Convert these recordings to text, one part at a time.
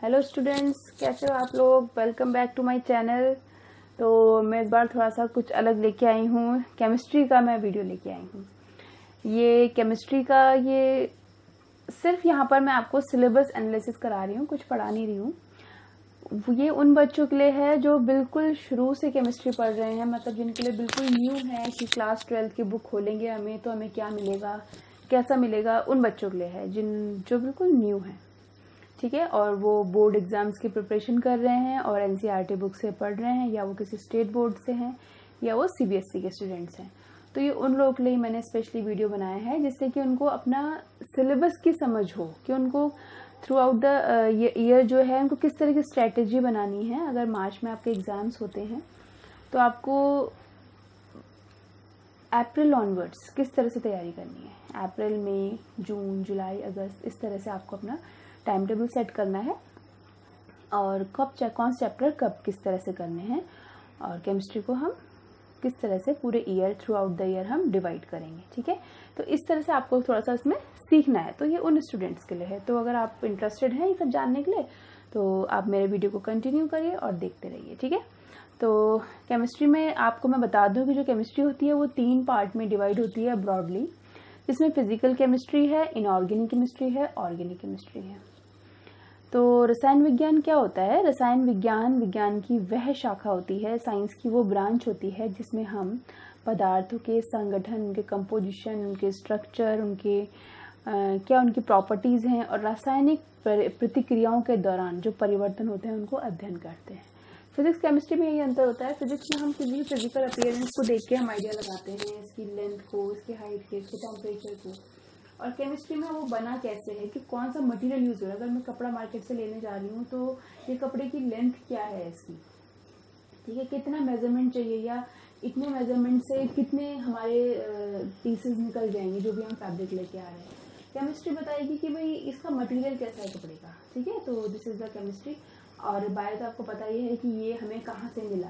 Hello students, कैसे हो आप लोग। Welcome back to my channel. तो मैं इस बार थोड़ा सा कुछ अलग लेके आई हूँ। केमिस्ट्री का मैं वीडियो लेके आई हूँ। ये केमिस्ट्री का ये सिर्फ यहाँ पर मैं आपको सिलेबस एनालिसिस करा रही हूँ, कुछ पढ़ा नहीं रही हूँ। ये उन बच्चों के लिए है जो बिल्कुल शुरू से केमिस्ट्री पढ़ रहे हैं, मतलब जिनके लिए बिल्कुल न्यू है कि क्लास 12 की बुक खोलेंगे हमें तो हमें क्या मिलेगा, कैसा मिलेगा। उन बच्चों के लिए है जो बिल्कुल न्यू है, ठीक है। और वो बोर्ड एग्जाम्स की प्रिपरेशन कर रहे हैं और एनसीईआरटी बुक से पढ़ रहे हैं, या वो किसी स्टेट बोर्ड से हैं, या वो सीबीएसई के स्टूडेंट्स हैं। तो ये उन लोगों के लिए मैंने स्पेशली वीडियो बनाया है, जिससे कि उनको अपना सिलेबस की समझ हो कि उनको थ्रू आउट द ईयर जो है उनको किस तरह की स्ट्रैटेजी बनानी है। अगर मार्च में आपके एग्जाम्स होते हैं तो आपको अप्रैल ऑनवर्ड्स किस तरह से तैयारी करनी है। अप्रैल, मई, जून, जुलाई, अगस्त, इस तरह से आपको अपना टाइम टेबल सेट करना है और कौन से चैप्टर कब किस तरह से करने हैं, और केमिस्ट्री को हम किस तरह से पूरे year through out the year हम डिवाइड करेंगे, ठीक है। तो इस तरह से आपको थोड़ा सा इसमें सीखना है। तो ये उन स्टूडेंट्स के लिए है। तो अगर आप इंटरेस्टेड हैं ये सब जानने के लिए तो आप मेरे वीडियो को कंटिन्यू करिए और देखते रहिए, ठीक है। तो केमिस्ट्री में आपको मैं बता दूं कि जो केमिस्ट्री होती है वो 3 पार्ट में डिवाइड होती है ब्रॉडली, जिसमें फिजिकल केमिस्ट्री है, इनऑर्गेनिक केमिस्ट्री है, ऑर्गेनिक केमिस्ट्री है। तो रसायन विज्ञान क्या होता है। रसायन विज्ञान की वह शाखा होती है, साइंस की वो ब्रांच होती है जिसमें हम पदार्थों के संगठन, उनके कंपोजिशन, उनके स्ट्रक्चर, उनके क्या उनकी प्रॉपर्टीज हैं और रासायनिक प्रतिक्रियाओं के दौरान जो परिवर्तन होते हैं उनको अध्ययन करते हैं। फिजिक्स केमिस्ट्री में यही अंतर होता है। फिजिक्स में हम किसी फिजिकल अपीयरेंस को देख के हम आइडिया लगाते हैं, इसकी लेंथ को, इसकी हाइट के, इसके टेम्परेचर को। और केमिस्ट्री में वो बना कैसे है कि कौन सा मटेरियल यूज हो रहा है। अगर मैं कपड़ा मार्केट से लेने जा रही हूँ तो ये कपड़े की लेंथ क्या है इसकी, ठीक है, कितना मेजरमेंट चाहिए, या इतने मेजरमेंट से कितने हमारे पीसेस निकल जाएंगे जो भी हम फैब्रिक लेके आ रहे हैं। केमिस्ट्री बताएगी कि भाई इसका मटेरियल कैसा है कपड़े का, ठीक है। तो दिस इज द केमिस्ट्री। और बायो तो आपको पता ही है कि ये हमें कहाँ से मिला,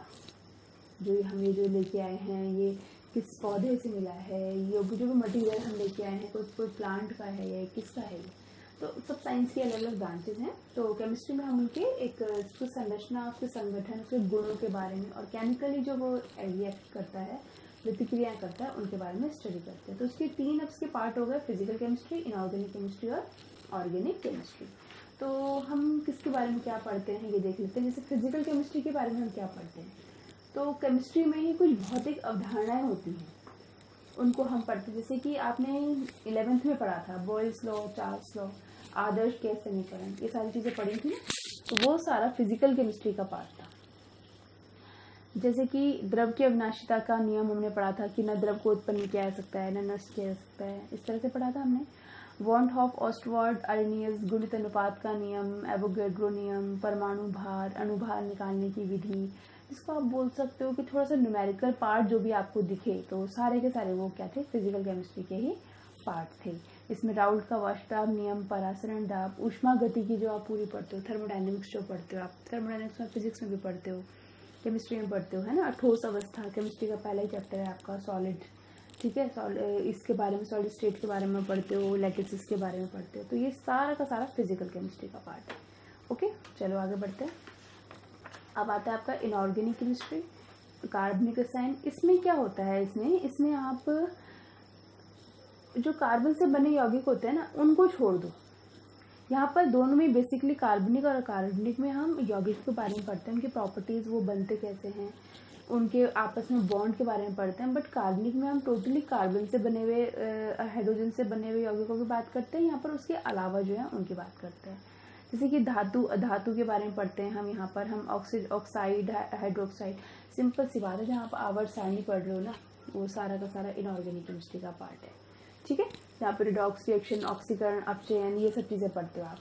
जो हम ये जो लेके आए हैं ये किस पौधे से मिला है, ये जो भी मटेरियल हम लेके आए हैं कोई प्लांट का है या किसका है। तो सब साइंस की अलग अलग ब्रांचेस हैं। तो केमिस्ट्री में हम उनके एक उसकी संरचना, उसके संगठन, उसके गुणों के बारे में और केमिकली जो वो रिएक्ट करता है, प्रतिक्रिया करता है, उनके बारे में स्टडी करते हैं। तो उसके 3 अब इसके पार्ट हो गए, फिजिकल केमिस्ट्री, इनऑर्गेनिक केमिस्ट्री और ऑर्गेनिक केमिस्ट्री। तो हम किसके बारे में क्या पढ़ते हैं ये देख लेते हैं। जैसे फिजिकल केमिस्ट्री के बारे में हम क्या पढ़ते हैं, तो केमिस्ट्री में ही कुछ भौतिक अवधारणाएं होती हैं, उनको हम पढ़ते हैं। जैसे कि आपने 11th में पढ़ा था बॉयल्स लॉ, चार्ल्स लॉ, आदर्श गैस समीकरण, ये सारी चीजें पढ़ी थी। तो वो सारा फिजिकल केमिस्ट्री का पार्ट था। जैसे कि द्रव की अविनाशिता का नियम हमने पढ़ा था कि न द्रव को उत्पन्न किया जा सकता है, न नष्ट किया जा सकता है, इस तरह से पढ़ा था हमने। वॉन्ट हॉफ, ऑस्टवर्ड, अरेनियस, गुणित अनुपात का नियम, एवोगैड्रो नियम, परमाणु भार, अणुभार निकालने की विधि, इसको आप बोल सकते हो कि थोड़ा सा न्यूमेरिकल पार्ट जो भी आपको दिखे, तो सारे के सारे वो क्या थे, फिजिकल केमिस्ट्री के ही पार्ट थे। इसमें राउल्ट का वाष्पदाब नियम, परासरण दाब, ऊष्मा गति की जो आप पूरी पढ़ते हो, थर्मोडायनेमिक्स जो पढ़ते हो आप, थर्मोडायनेमिक्स में फिजिक्स में भी पढ़ते हो, केमिस्ट्री में पढ़ते हो, है ना। ठोस अवस्था केमिस्ट्री का पहला ही चैप्टर है आपका, सॉलिड, ठीक है। इसके बारे में, सॉलिड स्टेट के बारे में पढ़ते हो, लैटिसेस के बारे में पढ़ते हो। तो ये सारा का सारा फिजिकल केमिस्ट्री का पार्ट है। ओके, चलो आगे बढ़ते हैं। अब आता है आपका इनऑर्गेनिक केमिस्ट्री, कार्बनिक रसायन। इसमें क्या होता है, इसमें आप जो कार्बन से बने यौगिक होते हैं ना उनको छोड़ दो। यहाँ पर दोनों में बेसिकली कार्बनिक और अकार्बनिक में हम यौगिक के बारे में पढ़ते हैं, उनकी प्रॉपर्टीज, वो बनते कैसे हैं, उनके आपस में बॉन्ड के बारे में पढ़ते हैं। बट कार्बनिक में हम टोटली कार्बन से बने हुए, हाइड्रोजन से बने हुए यौगिकों की बात करते हैं। यहाँ पर उसके अलावा जो है उनकी बात करते हैं। जैसे कि धातु के बारे में पढ़ते हैं हम। यहाँ पर हम ऑक्साइड, हाइड्रोक्साइड, सिंपल सी बात है। जहाँ आप आवर्त सारणी पढ़ रहे हो ना, वो सारा का सारा इनऑर्गेनिक केमिस्ट्री का पार्ट है, ठीक है। यहाँ पर रिडॉक्स रिएक्शन, ऑक्सीकरण, अपचयन, ये सब चीजें पढ़ते हो आप।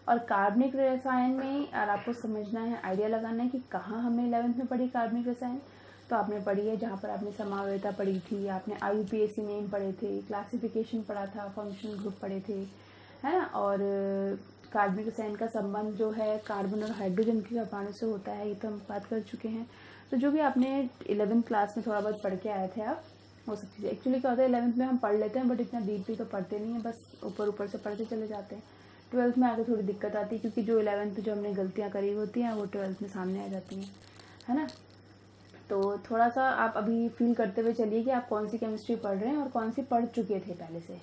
और कार्बनिक रसायन में और आपको समझना है, आइडिया लगाना है कि कहाँ हमने 11th में पढ़ी कार्बनिक रसायन। तो आपने पढ़ी है जहाँ पर आपने समावयता पढ़ी थी, आपने IUPAC नेम पढ़े थे, क्लासिफिकेशन पढ़ा था, फंक्शनल ग्रुप पढ़े थे, है ना। और कार्बनिक रसायन का संबंध जो है कार्बन और हाइड्रोजन के परमाणु से होता है, ये तो हम बात कर चुके हैं। तो जो भी आपने 11th क्लास में थोड़ा बहुत पढ़ के आए थे आप, वो सब चीज़ें एक्चुअली क्या होता है 11th में हम पढ़ लेते हैं, बट इतना डीपली तो पढ़ते नहीं है, बस ऊपर ऊपर से पढ़ते चले जाते हैं। ट्वेल्थ में आके थोड़ी दिक्कत आती है, क्योंकि जो 11th जो हमने गलतियाँ करी होती हैं वो 12th में सामने आ जाती हैं, है ना। तो थोड़ा सा आप अभी फील करते हुए चलिए कि आप कौन सी केमिस्ट्री पढ़ रहे हैं और कौन सी पढ़ चुके थे पहले से,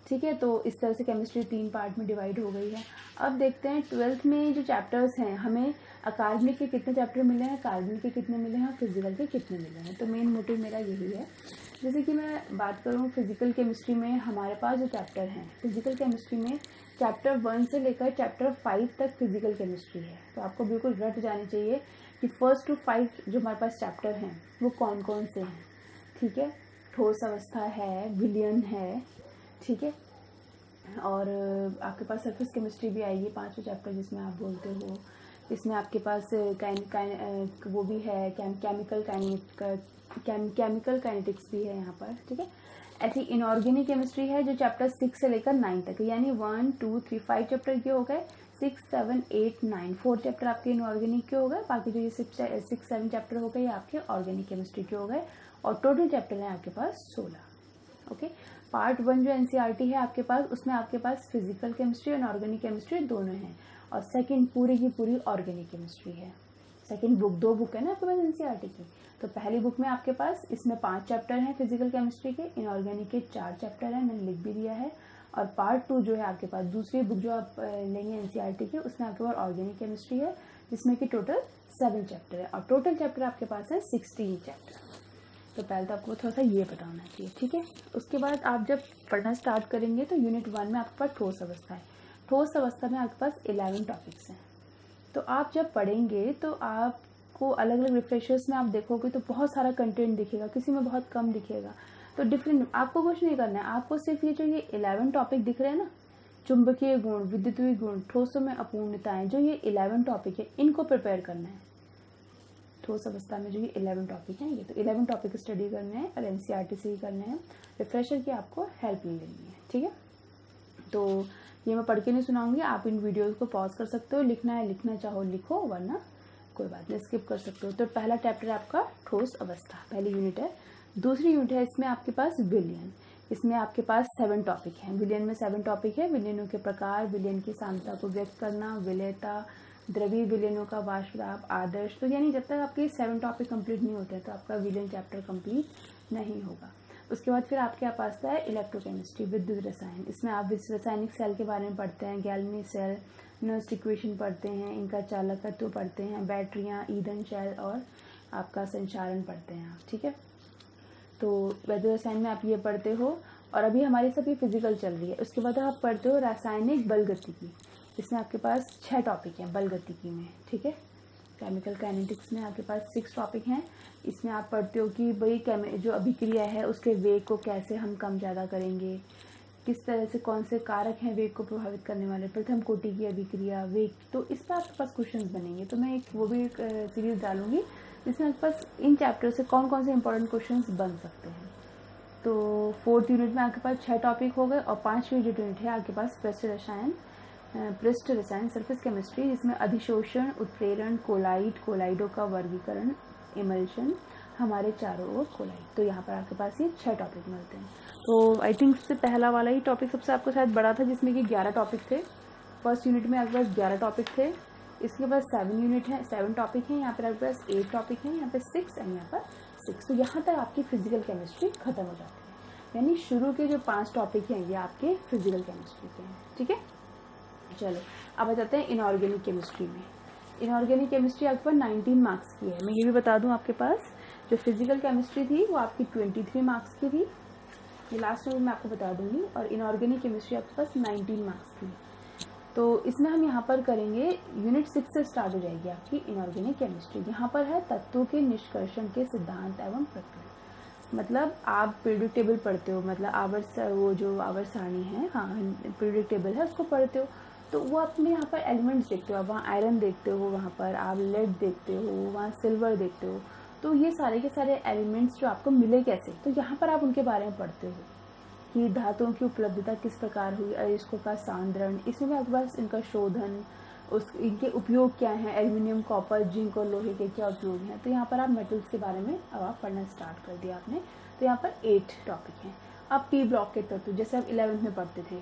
ठीक है। तो इस तरह से केमिस्ट्री 3 पार्ट में डिवाइड हो गई है। अब देखते हैं 12th में जो चैप्टर्स हैं, हमें अकार्बनिक के कितने चैप्टर मिले हैं, कार्बनिक के कितने मिले हैं और फिजिकल के कितने मिले हैं। तो मेन मोटिव मेरा यही है। जैसे कि मैं बात करूँ फिजिकल केमिस्ट्री में, हमारे पास जो चैप्टर हैं फिजिकल केमिस्ट्री में, चैप्टर 1 से लेकर चैप्टर 5 तक फिजिकल केमिस्ट्री है। तो आपको बिल्कुल रट जानी चाहिए कि 1 to 5 जो हमारे पास चैप्टर हैं वो कौन कौन से हैं, ठीक है। ठोस अवस्था है, विलयन है, ठीक है, और आपके पास सरफेस केमिस्ट्री भी आएगी 5वें चैप्टर जिसमें आप बोलते हो। इसमें आपके पास वो भी है केमिकल काइनेटिक्स भी है यहाँ पर, ठीक है। ऐसी इनऑर्गेनिक केमिस्ट्री है जो चैप्टर 6 से लेकर 9 तक, यानी 1 2 3 5 चैप्टर के हो गए, 6 7 8 9 4 चैप्टर आपके इनऑर्गेनिक के हो गए। बाकी जो ये 6 7 चैप्टर हो गए ये आपके ऑर्गेनिक केमिस्ट्री के हो गए, और टोटल चैप्टर है आपके पास 16। ओके, पार्ट 1 जो एनसीईआरटी है आपके पास, उसमें आपके पास फिजिकल केमिस्ट्री और ऑर्गेनिक केमिस्ट्री दोनों हैं, और सेकंड पूरी की पूरी ऑर्गेनिक केमिस्ट्री है। सेकंड बुक, 2 बुक है ना आपके पास एनसीईआरटी की। तो पहली बुक में आपके पास इसमें 5 चैप्टर हैं फिजिकल केमिस्ट्री के, इनऑर्गेनिक के 4 चैप्टर हैं, मैंने लिख भी दिया है। और पार्ट 2 जो है आपके पास, दूसरी बुक जो आप लेंगे एनसीईआरटी की, उसमें आपके पास ऑर्गेनिक केमिस्ट्री है जिसमें कि टोटल 7 चैप्टर है, और टोटल चैप्टर आपके पास है 16 चैप्टर। तो पहले तो आपको थोड़ा सा ये पता होना चाहिए, ठीक है। उसके बाद आप जब पढ़ना स्टार्ट करेंगे तो यूनिट 1 में आपके पास ठोस अवस्था है। ठोस अवस्था में आपके पास 11 टॉपिक्स हैं। तो आप जब पढ़ेंगे तो आपको अलग अलग रिफ्रेशर्स में आप देखोगे तो बहुत सारा कंटेंट दिखेगा, किसी में बहुत कम दिखेगा। तो डिफरेंट आपको कुछ नहीं करना है, आपको सिर्फ ये जो ये 11 टॉपिक दिख रहे हैं ना, चुंबकीय गुण, विद्युतीय गुण, ठोसों में अपूर्णताएं, जो ये 11 टॉपिक है इनको प्रिपेयर करना है। ठोस अवस्था में जो ये 11 टॉपिक हैं, ये तो 11 टॉपिक स्टडी करने हैं और एनसीईआरटी से ही करने हैं। रिफ्रेशर की आपको हेल्प ले लेनी है, ठीक है। तो ये मैं पढ़ के नहीं सुनाऊंगी, आप इन वीडियोस को पॉज कर सकते हो, लिखना है लिखना चाहो लिखो, वरना कोई बात नहीं स्किप कर सकते हो। तो पहला चैप्टर है आपका ठोस अवस्था, पहली यूनिट है। दूसरी यूनिट है इसमें आपके पास विलयन। इसमें आपके पास 7 टॉपिक हैं। विलयन में 7 टॉपिक है। विलयनों के प्रकार, विलयन की सांद्रता को व्यक्त करना, विलयता, द्रवीय विलयनों का वाष्पदाब, आदर्श। तो यानी जब तक आपके 7 टॉपिक कंप्लीट नहीं होते तो आपका विलयन चैप्टर कंप्लीट नहीं होगा। उसके बाद फिर आपके पास है इलेक्ट्रोकेमिस्ट्री, विद्युत रसायन। इसमें आप रासायनिक सेल के बारे में पढ़ते हैं, गैल्वेनी सेल, नर्स्ट इक्वेशन पढ़ते हैं, इनका चालकत्व पढ़ते हैं, बैटरियाँ, ईंधन शेल और आपका संचारण पढ़ते हैं आप, ठीक है। तो विद्युत रसायन में आप ये पढ़ते हो, और अभी हमारी सभी फिजिकल चल रही है। उसके बाद आप पढ़ते हो रासायनिक बल गतिकी। इसमें आपके पास 6 टॉपिक हैं बल गतिकी में, ठीक है। केमिकल काइनेटिक्स में आपके पास 6 टॉपिक हैं। इसमें आप पढ़ते हो कि भाई जो अभिक्रिया है उसके वेग को कैसे हम कम ज़्यादा करेंगे, किस तरह से कौन से कारक हैं वेग को प्रभावित करने वाले, प्रथम कोटि की अभिक्रिया, वेग। तो इस पर आपके पास क्वेश्चंस बनेंगे। तो मैं वो भी एक सीरीज डालूंगी जिसमें आपके पास इन चैप्टर से कौन कौन से इंपॉर्टेंट क्वेश्चंस बन सकते हैं। तो 4th यूनिट में आपके पास 6 टॉपिक हो गए, और 5वीं जो यूनिट है आपके पास पृष्ठ रसायन सरफेस केमिस्ट्री, जिसमें अधिशोषण, उत्प्रेरण, कोलाइड, कोलाइडों का वर्गीकरण, इमल्शन, हमारे चारों ओर कोलाइड। तो यहाँ पर आपके पास ये 6 टॉपिक मिलते हैं। तो आई थिंक सबसे पहला वाला ही टॉपिक सबसे आपको शायद बड़ा था, जिसमें कि 11 टॉपिक थे। फर्स्ट यूनिट में आपके पास 11 टॉपिक थे। इसके बाद 7 यूनिट है, 7 टॉपिक हैं। यहाँ पर आपके पास 8 टॉपिक हैं, यहाँ पे 6 एंड यहाँ पर 6। तो यहाँ तक आपकी फिजिकल केमिस्ट्री खत्म हो जाती है, यानी शुरू के जो 5 टॉपिक हैं ये आपके फिजिकल केमिस्ट्री के हैं, ठीक है। चलो अब आ जाते हैं इनऑर्गेनिक केमिस्ट्री में। इनऑर्गेनिक केमिस्ट्री आपके पास 19 मार्क्स की है। मैं ये भी बता दूं, आपके पास जो फिजिकल केमिस्ट्री थी वो आपकी 23 मार्क्स की थी, ये लास्ट में मैं आपको बता दूंगी। और इनऑर्गेनिक केमिस्ट्री आपके पास 19 मार्क्स की। तो इसमें हम यहाँ पर करेंगे यूनिट 6 से स्टार्ट हो जाएगी आपकी इनऑर्गेनिक केमिस्ट्री। यहाँ पर है तत्वों के निष्कर्षण के सिद्धांत एवं प्रक्रिया। मतलब आप पीरियोडिक टेबल पढ़ते हो, मतलब वो जो आवर्त सारणी है, हाँ पीरियोडिक टेबल है, उसको पढ़ते हो। तो वो अपने यहाँ पर एलिमेंट्स देखते हो, आप वहाँ आयरन देखते हो, वहाँ पर आप लेड देखते हो, वहाँ सिल्वर देखते हो। तो ये सारे के सारे एलिमेंट्स जो आपको मिले कैसे, तो यहाँ पर आप उनके बारे में पढ़ते हो कि धातुओं की उपलब्धता किस प्रकार हुई, अयस्कों का सांद्रण, इसमें भी आपके पास इनका शोधन, इनके उपयोग क्या हैं, एल्यूमिनियम, कॉपर, जिंक और लोहे के क्या उपयोग हैं। तो यहाँ पर आप मेटल्स के बारे में अब आप पढ़ना स्टार्ट कर दिया आपने। तो यहाँ पर 8 टॉपिक हैं। अब पी ब्लॉक के तत्व, जैसे आप 11th में पढ़ते थे,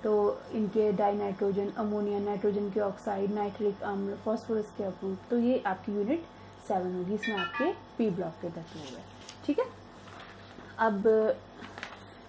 तो इनके डाई नाइट्रोजन, अमोनिया, नाइट्रोजन के ऑक्साइड, नाइट्रिक अम्ल, फॉस्फोरस के अणु, तो ये आपकी यूनिट 7 होगी। इसमें आपके पी ब्लॉक के तत्व हो गए। ठीक है, अब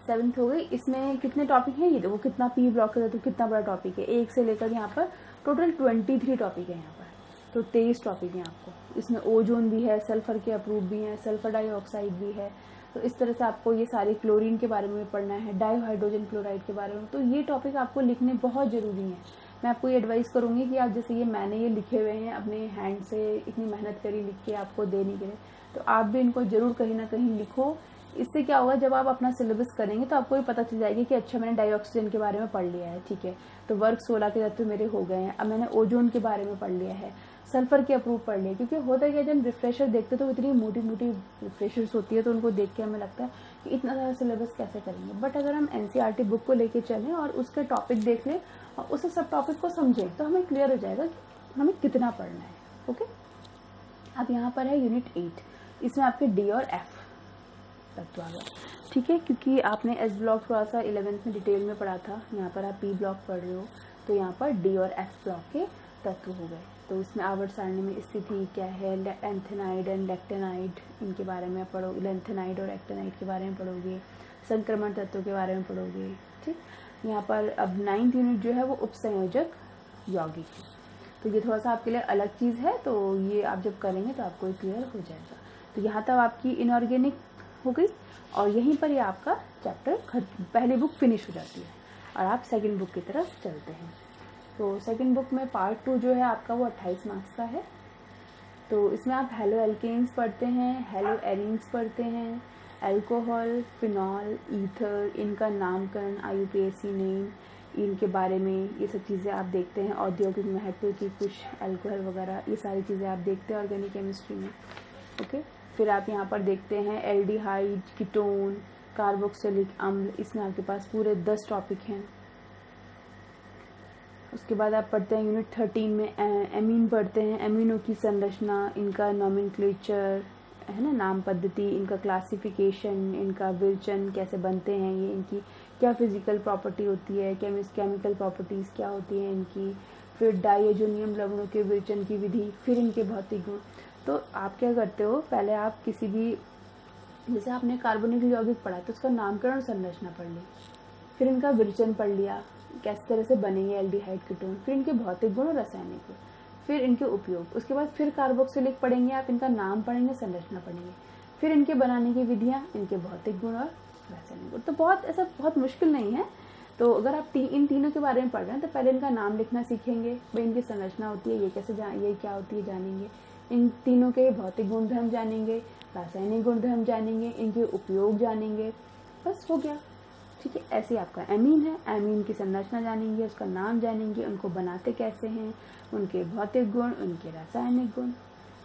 7th हो गई। इसमें कितने टॉपिक हैं ये देखो, कितना पी ब्लॉक का तत्व कितना बड़ा टॉपिक है। 1 से लेकर यहाँ पर टोटल 23 टॉपिक है यहाँ पर, तो 23 टॉपिक हैं आपको। इसमें ओजोन भी है, सल्फर के अप्रूव भी हैं, सल्फर डाइऑक्साइड भी है। तो इस तरह से आपको ये सारे क्लोरीन के बारे में पढ़ना है, डाइहाइड्रोजन क्लोराइड के बारे में। तो ये टॉपिक आपको लिखने बहुत ज़रूरी है। मैं आपको ये एडवाइस करूँगी कि आप जैसे ये मैंने ये लिखे हुए हैं अपने हैंड से, इतनी मेहनत करी लिख के आपको देने के लिए, तो आप भी इनको ज़रूर कहीं ना कहीं लिखो। इससे क्या होगा, जब आप अपना सिलेबस करेंगे तो आपको ये पता चल जाएगी कि अच्छा मैंने डाइऑक्सीजन के बारे में पढ़ लिया है, ठीक है, तो वर्ग 16 के तत्व मेरे हो गए हैं। अब मैंने ओजोन के बारे में पढ़ लिया है, सल्फर के अप्रूव पढ़ लिया। क्योंकि होता है कि जब रिफ्रेशर देखते तो इतनी मोटी मोटी रिफ्रेशर्स होती है, तो उनको देख के हमें लगता है कि इतना सारा सिलेबस कैसे करेंगे। बट अगर हम एनसीईआरटी बुक को लेके चलें और उसके टॉपिक देख लें और उसे सब टॉपिक को समझें, तो हमें क्लियर हो जाएगा कि हमें कितना पढ़ना है। ओके, अब यहाँ पर है यूनिट 8। इसमें आपके डी और एफ तत्व आ गया। ठीक है, क्योंकि आपने एस ब्लॉक थोड़ा सा 11th में डिटेल में पढ़ा था, यहाँ पर आप पी ब्लॉक पढ़ रहे हो, तो यहाँ पर डी और एफ ब्लॉक के तत्व हो गए। तो इसमें आवर्त सारणी में स्थिति क्या है, एंथेनाइड एंड लेक्टेनाइड, इनके बारे में पढ़ोगे, लेंथेनाइड और एक्टेनाइड के बारे में पढ़ोगे, संक्रमण तत्वों के बारे में पढ़ोगे। ठीक, यहाँ पर अब 9th यूनिट जो है वो उपसंयोजक यौगिक है। तो ये थोड़ा सा आपके लिए अलग चीज़ है, तो ये आप जब करेंगे तो आपको क्लियर हो जाएगा। तो यहाँ तक आपकी इनऑर्गेनिक हो गई और यहीं पर ये आपका चैप्टर पहली बुक फिनिश हो जाती है और आप सेकंड बुक की तरफ चलते हैं। तो सेकंड बुक में पार्ट 2 जो है आपका वो 28 मार्क्स का है। तो इसमें आप हेलो एल्केन्स पढ़ते हैं, हेलो एरीन्स पढ़ते हैं, अल्कोहल, फिनॉल, ईथर, इनका नामकरण, IUPAC नेम, इनके बारे में ये सब चीज़ें आप देखते हैं। औद्योगिक महत्व की कुछ अल्कोहल वगैरह ये सारी चीज़ें आप देखते हैं ऑर्गेनिक केमिस्ट्री में। ओके, फिर आप यहाँ पर देखते हैं एल्डिहाइड, कीटोन, कार्बोक्सिलिक अम्ल, इसमें आपके पास पूरे 10 टॉपिक हैं। उसके बाद आप पढ़ते हैं यूनिट 13 में एमीन पढ़ते हैं, एमीनों की संरचना, इनका नॉमेनक्लेचर है ना, नाम पद्धति, इनका क्लासिफिकेशन, इनका विरचन कैसे बनते हैं, ये इनकी क्या फिजिकल प्रॉपर्टी होती है, केमिकल प्रॉपर्टीज़ क्या होती हैं इनकी, फिर डाइएजोनियम लवणों के विरचन की विधि, फिर इनके भौतिक गुण। तो आप क्या करते हो, पहले आप किसी भी, जैसे आपने कार्बोनिल यौगिक पढ़ा तो उसका नामकरण संरचना पढ़ ली, फिर इनका विरचन पढ़ लिया, किस तरह से बनेंगे एल्डिहाइड कीटोन, फिर इनके भौतिक गुण और रासायनिक गुण, फिर इनके उपयोग, उसके बाद फिर कार्बोक्सिलिक पढ़ेंगे आप, इनका नाम पढ़ेंगे, संरचना पढ़ेंगे, फिर इनके बनाने की विधियाँ, इनके भौतिक गुण और रासायनिक गुण। तो बहुत ऐसा बहुत मुश्किल नहीं है। तो अगर आप इन तीनों के बारे में पढ़ रहे हैं तो पहले इनका नाम लिखना सीखेंगे, भाई इनकी संरचना होती है, ये कैसे ये क्या होती है जानेंगे, इन तीनों के भौतिक गुणधर्म जानेंगे, रासायनिक गुणधर्म जानेंगे, इनके उपयोग जानेंगे, बस हो गया। ठीक है, ऐसे आपका एमीन है, एमीन की संरचना जानेंगे, उसका नाम जानेंगे, उनको बनाते कैसे हैं, उनके भौतिक गुण, उनके रासायनिक गुण।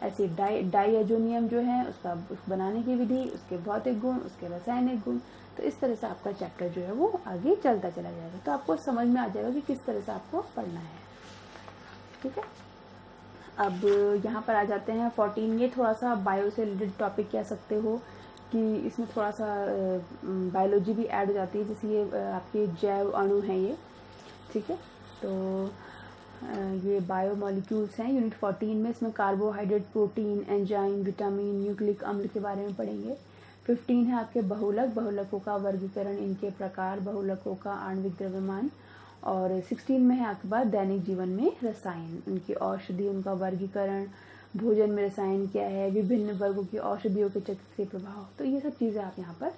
ऐसे डाइएजोनियम जो है उसका बनाने की विधि, उसके भौतिक गुण, उसके रासायनिक गुण। तो इस तरह से आपका चैप्टर जो है वो आगे चलता चला जाएगा, तो आपको समझ में आ जाएगा कि किस तरह से आपको पढ़ना है। ठीक है, अब यहाँ पर आ जाते हैं 14। ये थोड़ा सा बायो से रिलेटेड टॉपिक कह सकते हो कि इसमें थोड़ा सा बायोलॉजी भी ऐड हो जाती है, जैसे ये आपके जैव अणु हैं ये। ठीक है, तो ये बायो मॉलिक्यूल्स हैं यूनिट 14 में। इसमें carbohydrate, protein, enzyme, vitamin, nucleic अम्ल के बारे में पढ़ेंगे। 15 है आपके बहुलक, बहुलकों का वर्गीकरण, इनके प्रकार, बहुलकों का आणविक द्रव्यमान। और 16 में है आपके पास दैनिक जीवन में रसायन, उनकी औषधि, उनका वर्गीकरण, भोजन में रसायन क्या है, विभिन्न वर्गों की औषधियों के चक्र से प्रभाव। तो ये सब चीज़ें आप यहाँ पर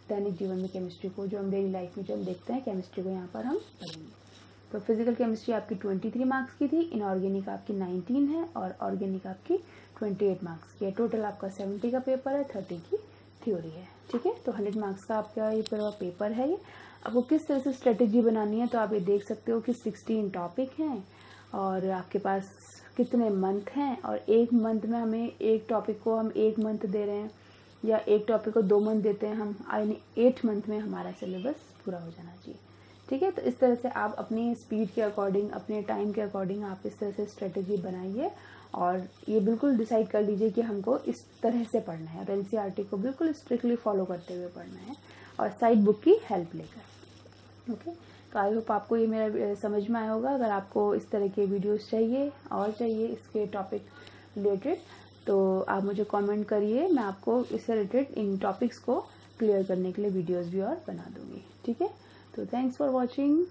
दैनिक जीवन में केमिस्ट्री को, जो हम डेली लाइफ में जो हम देखते हैं केमिस्ट्री को, यहाँ पर हम पढ़ेंगे। तो फिजिकल केमिस्ट्री आपकी 23 मार्क्स की थी, इनऑर्गेनिक आपकी 19 है और ऑर्गेनिक आपकी 28 मार्क्स की है। टोटल आपका 70 का पेपर है, 30 की थ्योरी है। ठीक है, तो 100 मार्क्स का आपका ये पूरा पेपर है। ये आपको किस तरह से स्ट्रेटेजी बनानी है, तो आप ये देख सकते हो कि 16 टॉपिक हैं और आपके पास कितने मंथ हैं, और एक मंथ में हमें एक टॉपिक को हम 1 मंथ दे रहे हैं या एक टॉपिक को 2 मंथ देते हैं हम, यानी 8 मंथ में हमारा सिलेबस पूरा हो जाना चाहिए। ठीक है, तो इस तरह से आप अपनी स्पीड के अकॉर्डिंग, अपने टाइम के अकॉर्डिंग आप इस तरह से स्ट्रेटेजी बनाइए और ये बिल्कुल डिसाइड कर लीजिए कि हमको इस तरह से पढ़ना है और एनसीईआरटी को बिल्कुल स्ट्रिक्टली फॉलो करते हुए पढ़ना है और साइड बुक की हेल्प लेकर। ओके, तो आई होप आपको ये मेरा समझ में आया होगा। अगर आपको इस तरह के वीडियोस चाहिए इसके टॉपिक रिलेटेड, तो आप मुझे कमेंट करिए, मैं आपको इससे रिलेटेड इन टॉपिक्स को क्लियर करने के लिए वीडियोस भी और बना दूँगी। ठीक है, तो थैंक्स फॉर वॉचिंग।